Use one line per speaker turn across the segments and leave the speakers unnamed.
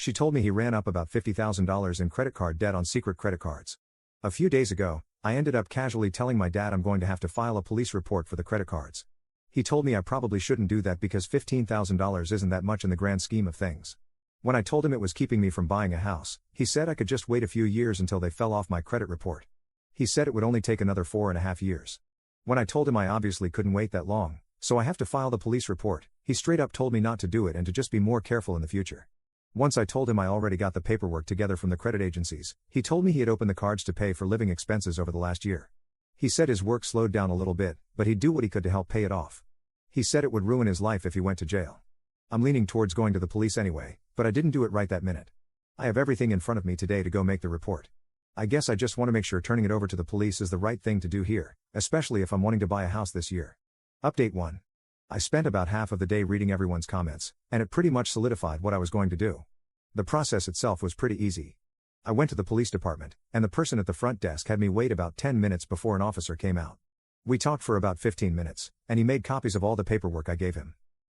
She told me he ran up about $50,000 in credit card debt on secret credit cards. A few days ago, I ended up casually telling my dad I'm going to have to file a police report for the credit cards. He told me I probably shouldn't do that because $15,000 isn't that much in the grand scheme of things. When I told him it was keeping me from buying a house, he said I could just wait a few years until they fell off my credit report. He said it would only take another 4.5 years. When I told him I obviously couldn't wait that long, so I have to file the police report, he straight up told me not to do it and to just be more careful in the future. Once I told him I already got the paperwork together from the credit agencies, he told me he had opened the cards to pay for living expenses over the last year. He said his work slowed down a little bit, but he'd do what he could to help pay it off. He said it would ruin his life if he went to jail. I'm leaning towards going to the police anyway, but I didn't do it right that minute. I have everything in front of me today to go make the report. I guess I just want to make sure turning it over to the police is the right thing to do here, especially if I'm wanting to buy a house this year. Update 1. I spent about half of the day reading everyone's comments, and it pretty much solidified what I was going to do. The process itself was pretty easy. I went to the police department, and the person at the front desk had me wait about 10 minutes before an officer came out. We talked for about 15 minutes, and he made copies of all the paperwork I gave him.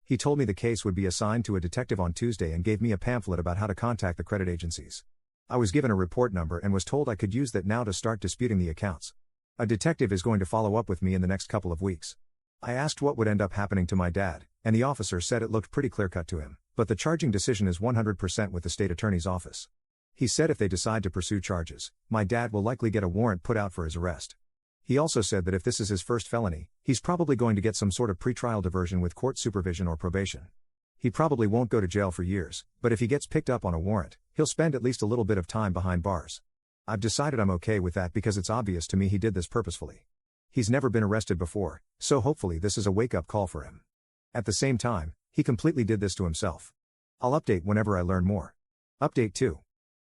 He told me the case would be assigned to a detective on Tuesday and gave me a pamphlet about how to contact the credit agencies. I was given a report number and was told I could use that now to start disputing the accounts. A detective is going to follow up with me in the next couple of weeks. I asked what would end up happening to my dad, and the officer said it looked pretty clear-cut to him, but the charging decision is 100% with the state attorney's office. He said if they decide to pursue charges, my dad will likely get a warrant put out for his arrest. He also said that if this is his first felony, he's probably going to get some sort of pretrial diversion with court supervision or probation. He probably won't go to jail for years, but if he gets picked up on a warrant, he'll spend at least a little bit of time behind bars. I've decided I'm okay with that because it's obvious to me he did this purposefully. He's never been arrested before, so hopefully this is a wake-up call for him. At the same time, he completely did this to himself. I'll update whenever I learn more. Update 2.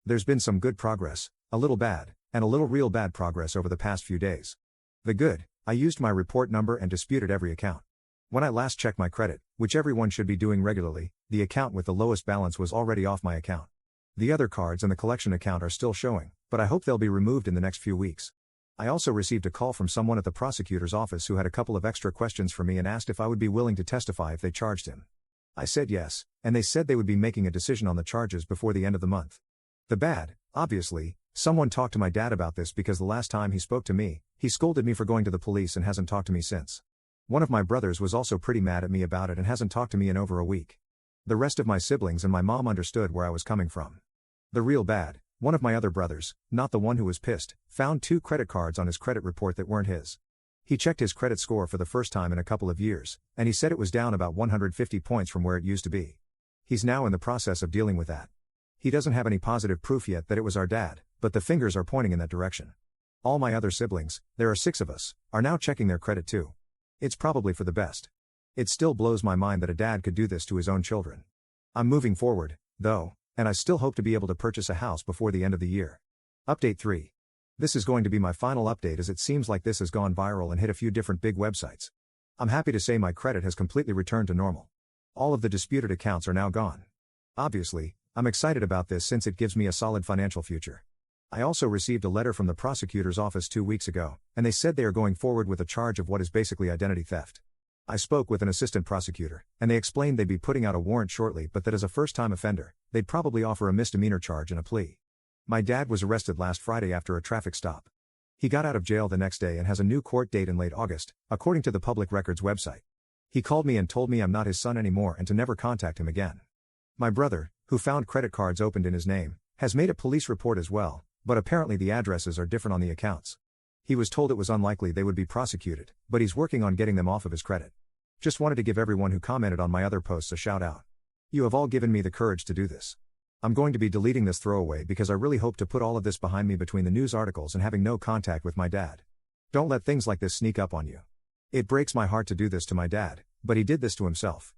There's been some good progress, a little bad, and a little real bad progress over the past few days. The good, I used my report number and disputed every account. When I last checked my credit, which everyone should be doing regularly, the account with the lowest balance was already off my account. The other cards and the collection account are still showing, but I hope they'll be removed in the next few weeks. I also received a call from someone at the prosecutor's office who had a couple of extra questions for me and asked if I would be willing to testify if they charged him. I said yes, and they said they would be making a decision on the charges before the end of the month. The bad, obviously, someone talked to my dad about this because the last time he spoke to me, he scolded me for going to the police and hasn't talked to me since. One of my brothers was also pretty mad at me about it and hasn't talked to me in over a week. The rest of my siblings and my mom understood where I was coming from. The real bad, one of my other brothers, not the one who was pissed, found 2 credit cards on his credit report that weren't his. He checked his credit score for the first time in a couple of years, and he said it was down about 150 points from where it used to be. He's now in the process of dealing with that. He doesn't have any positive proof yet that it was our dad, but the fingers are pointing in that direction. All my other siblings, there are 6 of us, are now checking their credit too. It's probably for the best. It still blows my mind that a dad could do this to his own children. I'm moving forward, though, and I still hope to be able to purchase a house before the end of the year. Update 3. This is going to be my final update as it seems like this has gone viral and hit a few different big websites. I'm happy to say my credit has completely returned to normal. All of the disputed accounts are now gone. Obviously, I'm excited about this since it gives me a solid financial future. I also received a letter from the prosecutor's office 2 weeks ago, and they said they are going forward with a charge of what is basically identity theft. I spoke with an assistant prosecutor, and they explained they'd be putting out a warrant shortly but that as a first-time offender, they'd probably offer a misdemeanor charge and a plea. My dad was arrested last Friday after a traffic stop. He got out of jail the next day and has a new court date in late August, according to the Public Records website. He called me and told me I'm not his son anymore and to never contact him again. My brother, who found credit cards opened in his name, has made a police report as well, but apparently the addresses are different on the accounts. He was told it was unlikely they would be prosecuted, but he's working on getting them off of his credit. Just wanted to give everyone who commented on my other posts a shout out. You have all given me the courage to do this. I'm going to be deleting this throwaway because I really hope to put all of this behind me between the news articles and having no contact with my dad. Don't let things like this sneak up on you. It breaks my heart to do this to my dad, but he did this to himself.